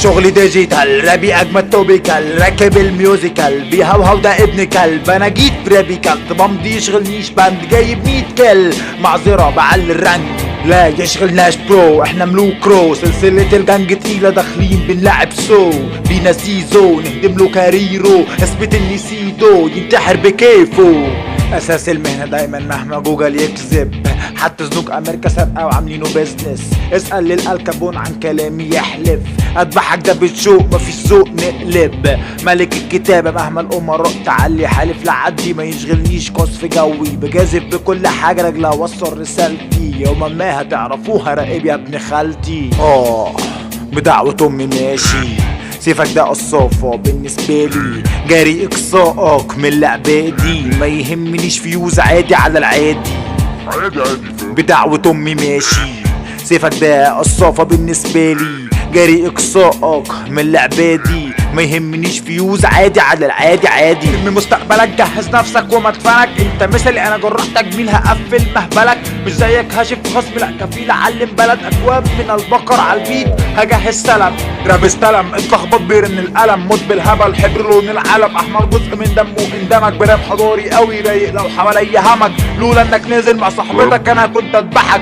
شغل ديجيتال رابي اجمد توبيكال راكب الميوزيكال بيهوهو ده ابن كلب. انا جيت في رابيكال بمضي يشغلنيش باند جايب 100 كل معذرة بعلي الرنج لا يشغلناش برو احنا ملوك رو سلسلة الجنج تقيلة داخلين بنلعب سو بينا زيزو نهدم له كاريرو اثبت اني سيدو ينتحر بكيفه. اساس المهنة دايما مهما جوجل يكذب حتى زنوج امريكا سابقة وعاملينه بيزنس. اسأل للالكابون عن كلامي يحلف اذبحك ده بتشوق مفيش ذوق نقلب. ملك الكتابة مهما الامراء تعلي حالف لعدي ما يشغلنيش قصف جوي بجازف بكل حاجة رجل اوصل رسالتي يوما ما هتعرفوها راقب يا ابن خالتي. بدعوة امي ماشي سيفك ده قصافة بالنسبة لي جاري اقصائك من اللعبة دي ما يهمنيش فيوز عادي على العادي بدعوة امي ماشي سيفك ده قصافة بالنسبة لي جاري اقصائك من اللعبة دي ما يهمنيش فيوز عادي على العادي عادي. من مستقبلك جهز نفسك ومدفنك انت مثلي انا جرحتك مين هقفل مهبلك مش زيك هاشف خصم لا كفيل اعلم بلد اكواب من البقر على البيت هجهز سلم راب استلم اتلخبط بيرن القلم موت بالهبل حبر لون العلم احمر جزء من دمه اندمج براب حضاري قوي رايق لو حواليا همج لولا انك نازل مع صاحبتك انا كنت اذبحك.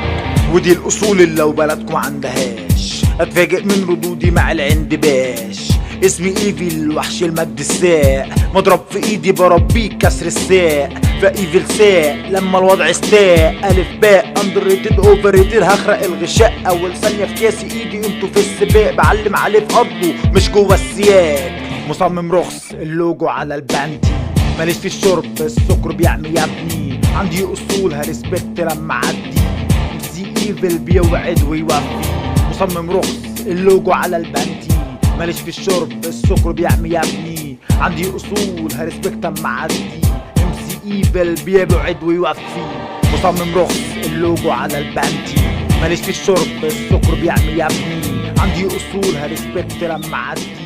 ودي الاصول اللي لو بلدكم عندهاش اتفاجئ من ردودي مع العندباش. اسمي ايفي الوحش المد الساق مضرب في ايدي بربيك كسر الساق فايفل ساق لما الوضع استاء الف باء اندر ريتد اوفر ريتد هخرق الغشاء اول ثانيه في كاسي ايدي انتوا في السباق بعلم عليه في ارضه مش جوه السياق. مصمم رخص اللوجو على البانتي ماليش في الشرب السكر بيعمي يا ابني عندي اصول هرسبكت لما عدي زي ايفل بيوعد ويوفي. مصمم رخص اللوجو على البانتي ماليش في الشرب السكر بيعمي يا ابني عندي اصول هرسبكت اما عدي MC ايفل بيبعد ويوفي. مصمم رخص اللوجو على البانتي ماليش في الشرب السكر بيعمي يا ابني عندي اصول هرسبكت لما عدي